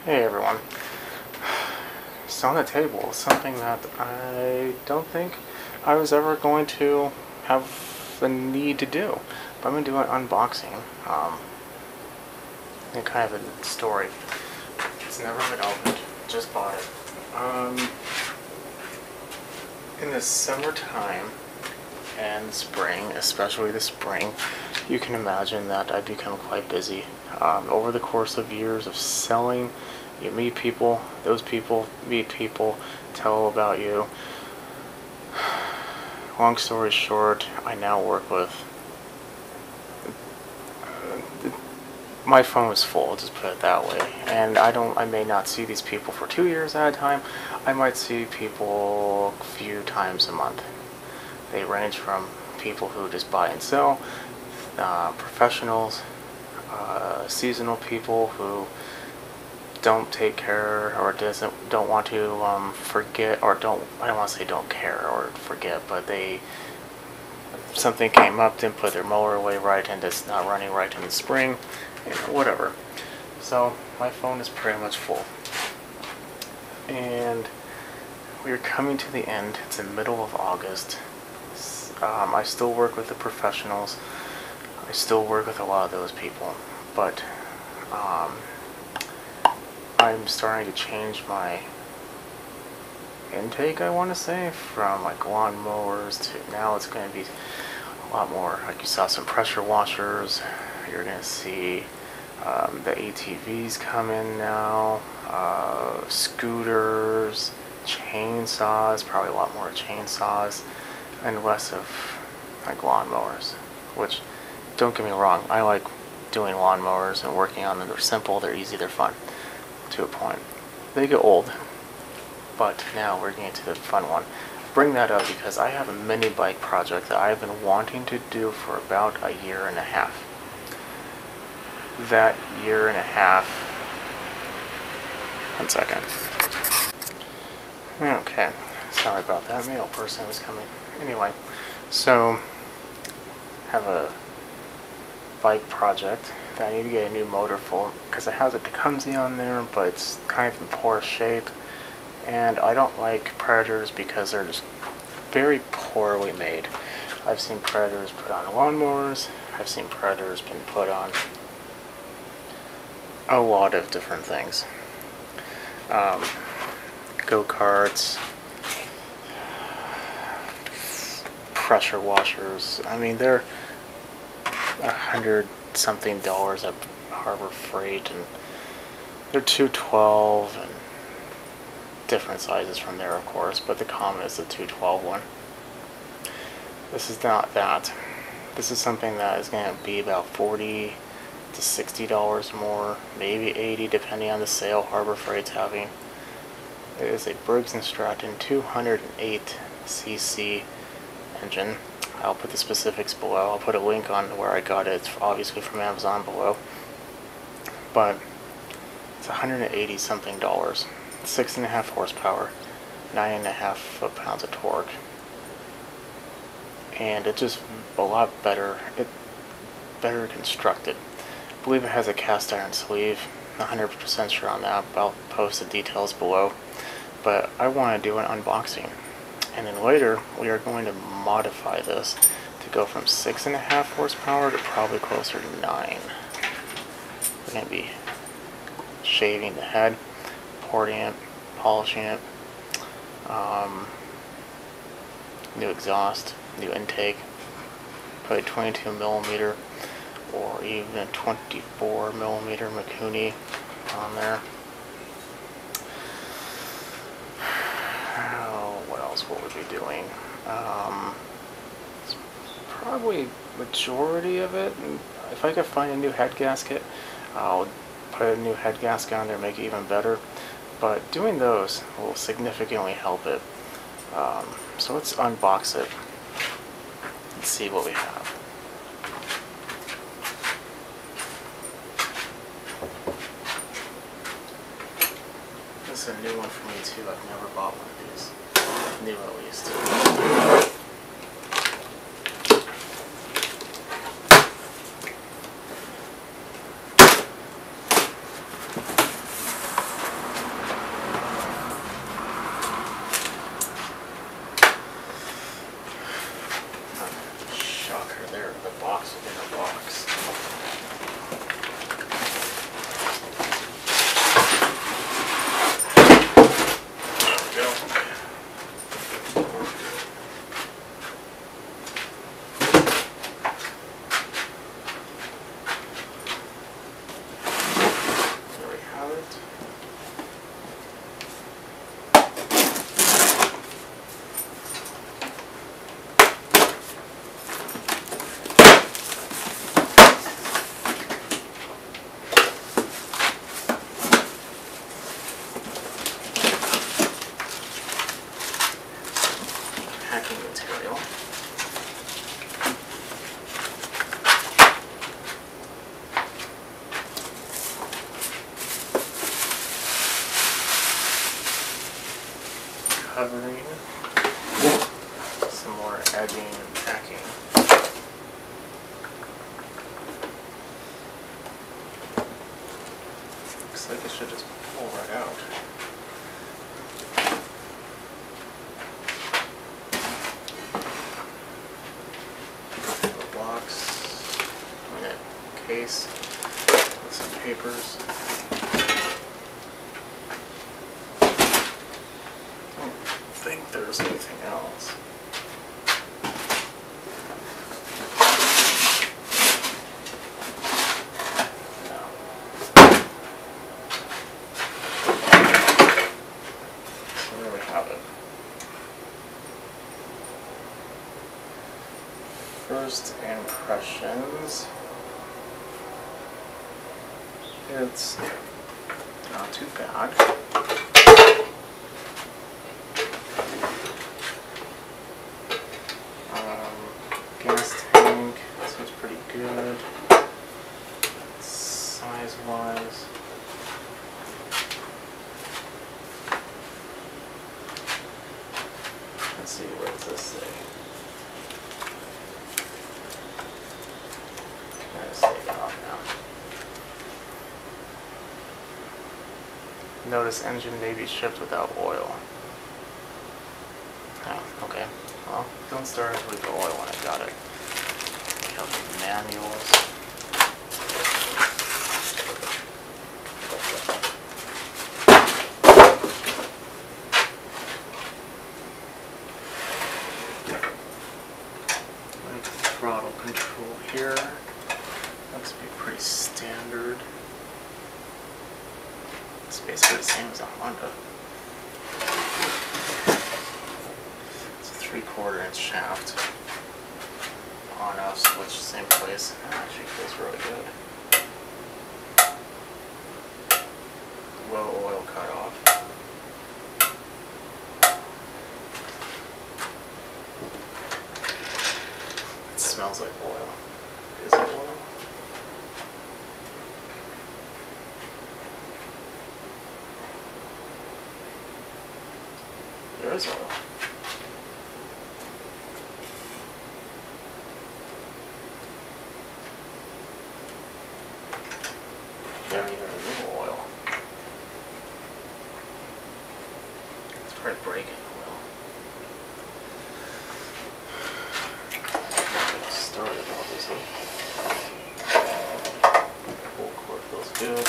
Hey everyone. So on the table is something that I don't think I was ever going to have the need to do. But I'm going to do an unboxing. And kind of a story. It's never been opened. Just bought it. In the summertime and spring, especially the spring, you can imagine that I become quite busy. Over the course of years of selling, you meet people, those people meet people, tell about you. Long story short, I now work with... my phone is full, just put it that way. And I may not see these people for 2 years at a time. I might see people a few times a month. They range from people who just buy and sell, professionals, seasonal people who don't take care or don't want to forget, or I don't want to say don't care or forget, but something came up, didn't put their mower away right, and it's not running right in the spring, whatever. So my phone is pretty much full, and we're coming to the end. It's the middle of August. I still work with the professionals. I still work with a lot of those people, but I'm starting to change my intake, I want to say, from like lawn mowers to now it's going to be a lot more. Like you saw some pressure washers, you're going to see the ATVs come in now, scooters, chainsaws, probably a lot more chainsaws, and less of like lawn mowers, which, don't get me wrong, I like doing lawn mowers and working on them. They're simple, they're easy, they're fun to a point. They get old, but now we're getting to the fun one. Bring that up because I have a mini bike project that I've been wanting to do for about a year and a half. That year and a half... One second. Okay, sorry about that. Mail person was coming. Anyway, so have a bike project that I need to get a new motor for, because it has a Tecumseh on there, but it's kind of in poor shape, and I don't like Predators because they're just very poorly made. I've seen Predators put on lawnmowers, I've seen Predators been put on a lot of different things. Go-karts, pressure washers. I mean, they're $100-something at Harbor Freight, and they're $212, and different sizes from there, of course, but the common is the $212 one. This is not that. This is something that is going to be about $40 to $60 more, maybe $80 depending on the sale Harbor Freight's having. It is a Briggs and Stratton 208CC engine. I'll put the specifics below. I'll put a link on where I got it. It's obviously from Amazon below. But it's $180 something. 6.5 horsepower, 9.5 foot-pounds of torque. And it's just a lot better. It's better constructed. I believe it has a cast iron sleeve. Not 100% sure on that, but I'll post the details below. But I want to do an unboxing. And then later, we are going to modify this to go from 6.5 horsepower to probably closer to 9. We're going to be shaving the head, porting it, polishing it, new exhaust, new intake, probably 22mm or even a 24mm Mikuni on there. What else will we be doing? Probably majority of it. If I could find a new head gasket, I'll put a new head gasket on there, make it even better. But doing those will significantly help it. So let's unbox it and see what we have. This is a new one for me too. I've never bought one of these. New at least. Shocker there, the box within a box. Packing material. Covering. Some more edging and packing. Looks like it should just pull right out. Case with some papers. I don't think there's anything else. No. So there we have it. First impressions. It's not too bad. Gas tank, this looks pretty good. Size-wise. Let's see, what does this say? I'm going to take it off now. Notice engine may be shipped without oil. Oh, okay. Well, don't start with the oil when I got it. Check out the manuals. Like throttle control here. Looks to be pretty standard. It's basically the same as a Honda. It's a 3/4 inch shaft. On off switch, same place. It actually feels really good. Low oil cutoff. It smells like oil. Is it oil? There is oil. Don't even remove oil. It's probably breaking oil. Get started, obviously. Full cord feels good.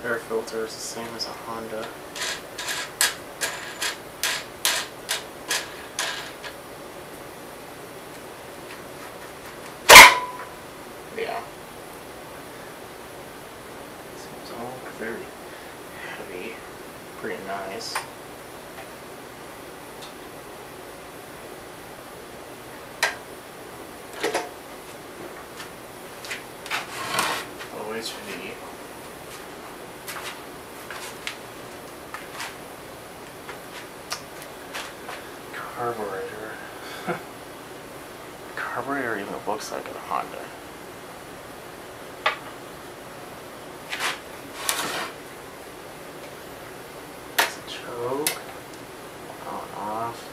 Air filter is the same as a Honda. Yeah. Seems all very heavy. Pretty nice. OHV. carburetor even looks like a Honda. It's a choke. On, off.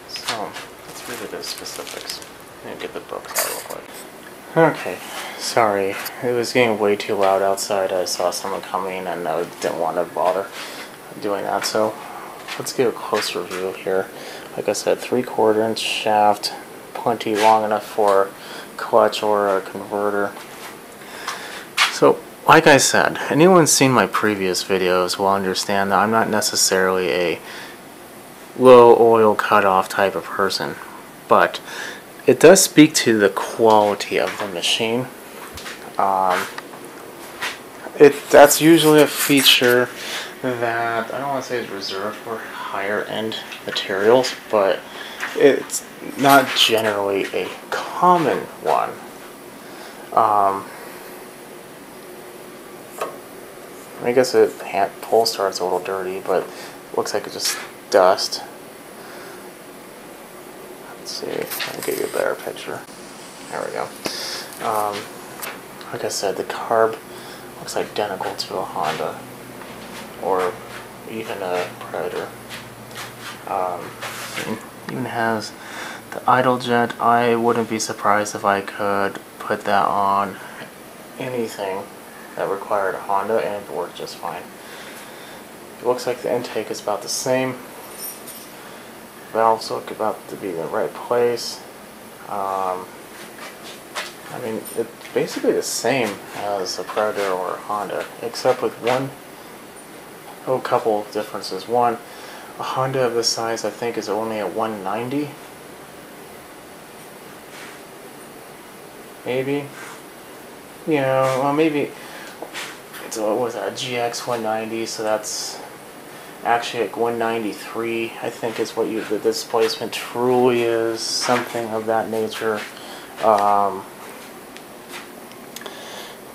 So, let's read the specifics. And get the books out real quick. Okay, sorry. It was getting way too loud outside. I saw someone coming and I didn't want to bother doing that. So, let's get a closer view here. Like I said, 3/4 inch shaft, plenty long enough for clutch or a converter. So, like I said, anyone seen my previous videos will understand that I'm not necessarily a low oil cutoff type of person, but it does speak to the quality of the machine. That's usually a feature that I don't want to say is reserved for higher end materials, but it's not generally a common one. I guess the pull start's a little dirty, but looks like it's just dust. Let's see, I'll give you a better picture. There we go. Like I said, the carb looks identical to a Honda, or even a Predator. It even has the idle jet. I wouldn't be surprised if I could put that on anything that required a Honda and it worked just fine. It looks like the intake is about the same. Valves look about to be in the right place. I mean, it's basically the same as a Predator or a Honda, except with a couple of differences. One, a Honda of this size I think is only a 190. Maybe. Yeah, well maybe it's a GX 190, so that's actually like 193, I think is what the displacement truly is, something of that nature.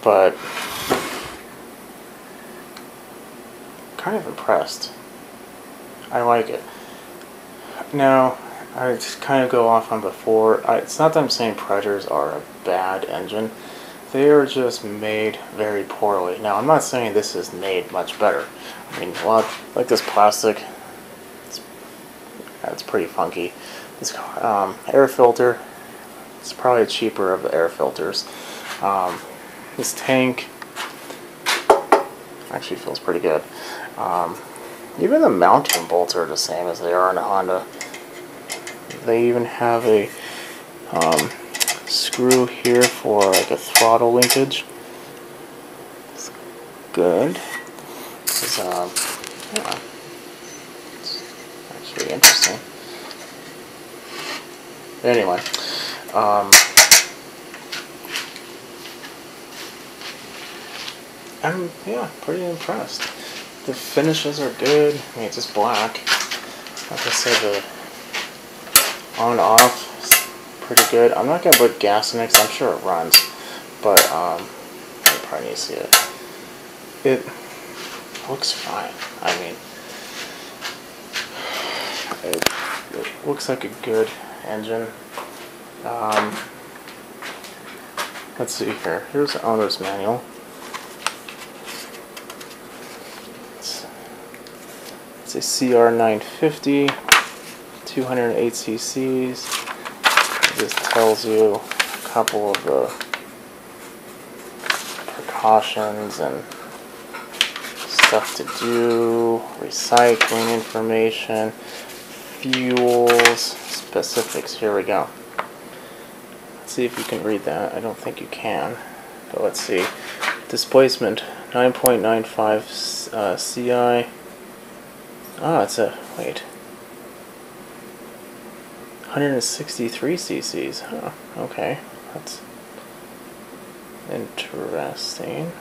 But kind of impressed. I like it. Now, I just kind of go off on before. It's not that I'm saying Predators are a bad engine. They are just made very poorly. Now, I'm not saying this is made much better. I mean, a lot like this plastic. It's pretty funky. This air filter. It's probably cheaper of the air filters. This tank actually feels pretty good. Even the mounting bolts are the same as they are in a Honda. They even have a screw here for like a throttle linkage. It's good. It's, yeah, it's actually interesting. Anyway, I'm pretty impressed. The finishes are good. I mean, it's just black. Like I said, the on off is pretty good. I'm not gonna put gas in it because I'm sure it runs, but I probably need to see it. It looks fine. I mean, it looks like a good engine. Let's see here. Here's the owner's manual. It's a CR950 208CC. It just tells you a couple of the precautions and stuff to do, recycling information, fuels, specifics. Here we go. Let's see if you can read that. I don't think you can, but let's see. Displacement 9.95 CI. Ah, it's a, wait, 163 cc's. Huh, okay, that's interesting.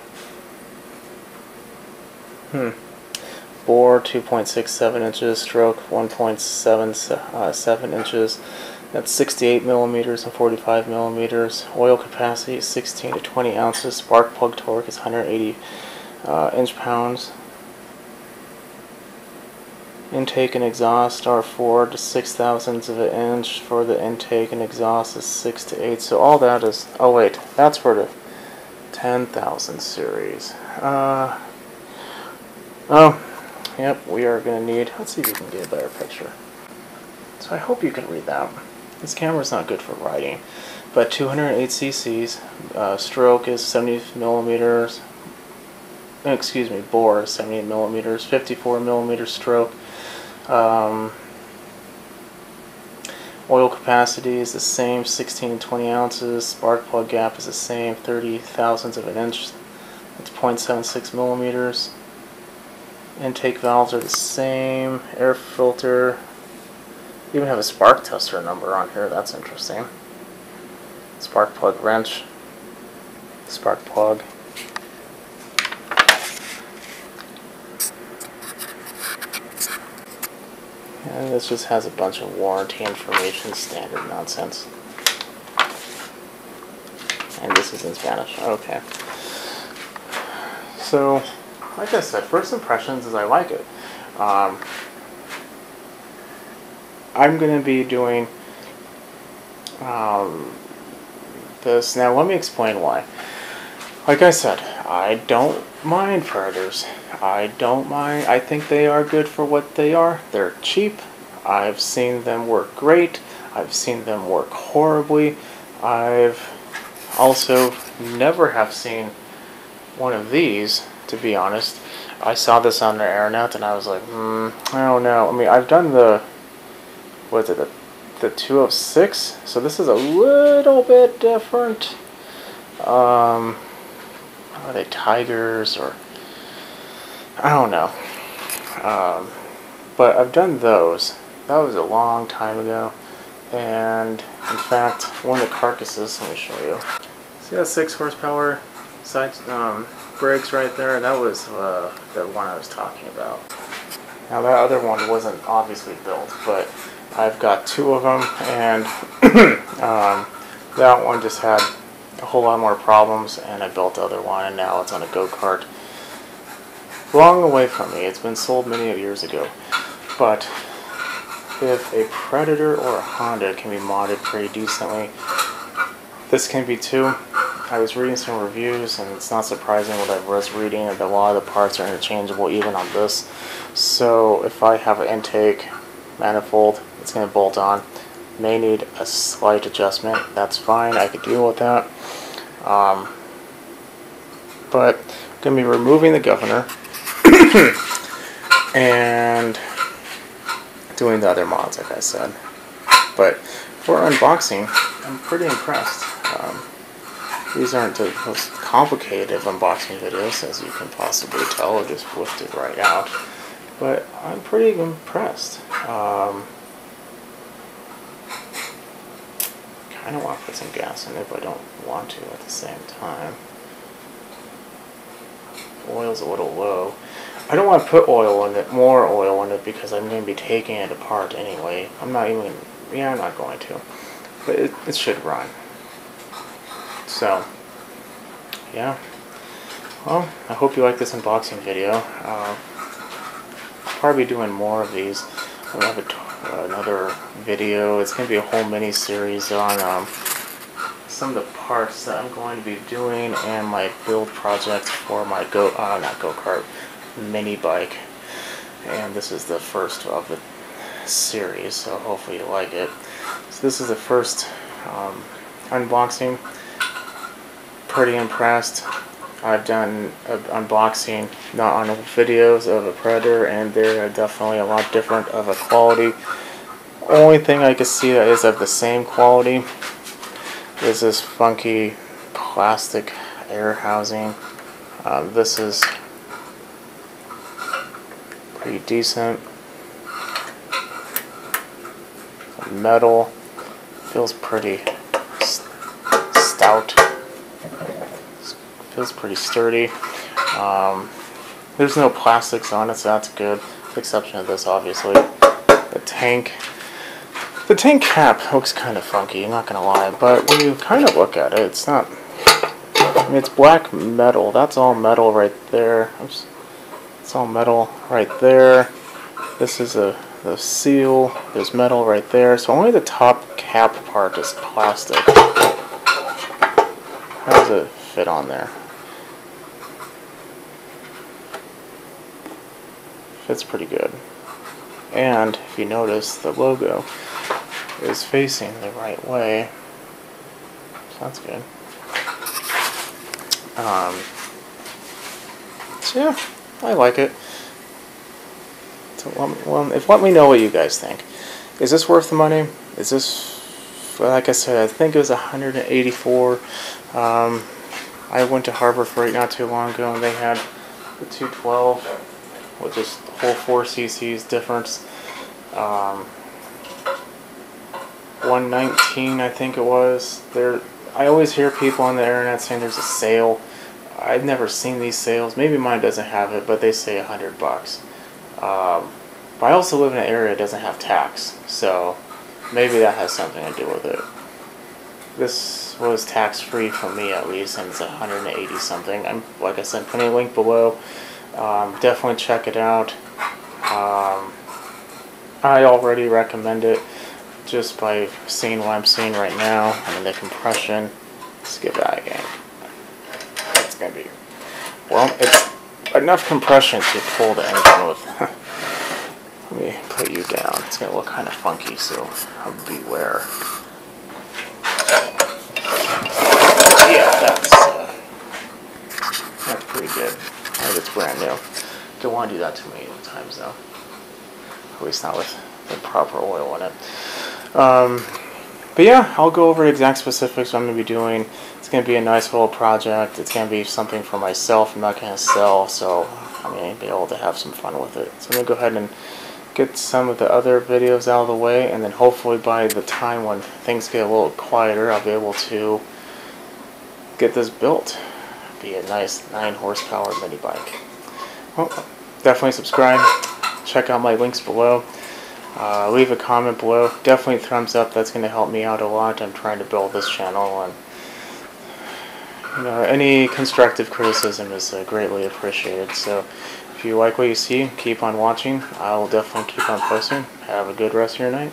Bore 2.67 inches, stroke 1.77 inches. That's 68 millimeters and 45 millimeters. Oil capacity is 16 to 20 ounces. Spark plug torque is 180 inch-pounds. Intake and exhaust are 4 to 6 thousandths of an inch. For the intake and exhaust is 6 to 8. So all that is, oh wait, that's for the 10,000 series. Oh, yep, we are going to need, let's see if we can get a better picture. So I hope you can read that. This camera's not good for writing. But 208 cc's, stroke is 70 millimeters, excuse me, bore is 70 millimeters, 54 millimeter stroke. Oil capacity is the same, 16 and 20 ounces. Spark plug gap is the same, 30 thousandths of an inch. It's 0.76 millimeters. Intake valves are the same. Air filter. Even have a spark tester number on here. That's interesting. Spark plug wrench. Spark plug. And this just has a bunch of warranty information, standard nonsense. And this is in Spanish. Okay. So, like I said, first impressions is I like it. I'm going to be doing this. Now, let me explain why. Like I said, I don't mind Predators. I don't mind. I think they are good for what they are. They're cheap. I've seen them work great. I've seen them work horribly. I've also never have seen one of these, to be honest. I saw this on the internet and I was like, I don't know. I mean, I've done the, what is it, the 206, so this is a little bit different. Are they Tigers or, I don't know. But I've done those. That was a long time ago. And in fact, one of the carcasses, let me show you. See that 6 horsepower side Briggs right there? That was the one I was talking about. Now that other one wasn't obviously built, but I've got 2 of them, and that one just had a whole lot more problems, and I built the other one, and now it's on a go-kart. Long away from me. It's been sold many years ago. But if a Predator or a Honda can be modded pretty decently, this can be too. I was reading some reviews, and it's not surprising what I was reading, that a lot of the parts are interchangeable even on this. So if I have an intake manifold, it's going to bolt on. May need a slight adjustment. That's fine. I could deal with that. But I'm going to be removing the governor and doing the other mods, like I said. But for unboxing, I'm pretty impressed. These aren't the most complicated of unboxing videos, as you can possibly tell. I just whipped it right out. But I'm pretty impressed. Kind of want to put some gas in it, but I don't want to at the same time. Oil's a little low. I don't want to put oil in it, more oil in it, because I'm going to be taking it apart anyway. I'm not going to. But it should run. So, yeah. Well, I hope you like this unboxing video. I'll probably be doing more of these. I'll have another video. It's going to be a whole mini-series on some of the parts that I'm going to be doing and my build project for my not go-kart, mini bike. And this is the first of the series, so hopefully you like it. So this is the first unboxing. Pretty impressed. I've done an unboxing, not on videos, of a Predator, and they're definitely a lot different of a quality. Only thing I can see that is of the same quality is this funky plastic air housing. This is pretty decent. Metal, feels pretty stout. Feels pretty sturdy. There's no plastics on it, so that's good. With the exception of this, obviously. The tank The tank cap looks kind of funky, I'm not gonna lie, but when you kind of look at it, it's not. I mean, it's black metal. That's all metal right there. Oops. It's all metal right there. This is the seal. There's metal right there. So only the top cap part is plastic. How does it fit on there? Fits pretty good. And if you notice, the logo is facing the right way. So that's good. So yeah, I like it. So let me know what you guys think. Is this worth the money? Is this, like I said, I think it was 184. I went to Harbor Freight not too long ago, and they had the 212 with just whole 4 cc's difference. 119, I think it was. I always hear people on the internet saying there's a sale. I've never seen these sales. Maybe mine doesn't have it, but they say $100. But I also live in an area that doesn't have tax, so maybe that has something to do with it. This was tax-free for me at least, and it's 180 something. Like I said, putting a link below. Definitely check it out. I already recommend it just by seeing what I'm seeing right now. I mean, the compression. Let's give that a game. It's gonna be, well, it's enough compression to pull the engine with. Let me put you down. It's gonna look kind of funky, so beware. Yeah, that's pretty good. I think it's brand new. Don't want to do that too many times though. At least not with the proper oil in it. But yeah, I'll go over the exact specifics what I'm going to be doing. It's going to be a nice little project. It's going to be something for myself. I'm not going to sell, so I'm going to be able to have some fun with it. So I'm going to go ahead and get some of the other videos out of the way, and then hopefully by the time when things get a little quieter, I'll be able to get this built. Be a nice 9 horsepower mini bike. Well, definitely subscribe. Check out my links below. Leave a comment below. Definitely thumbs up. That's going to help me out a lot. I'm trying to build this channel, and any constructive criticism is greatly appreciated. So if you like what you see, keep on watching. I will definitely keep on posting. Have a good rest of your night.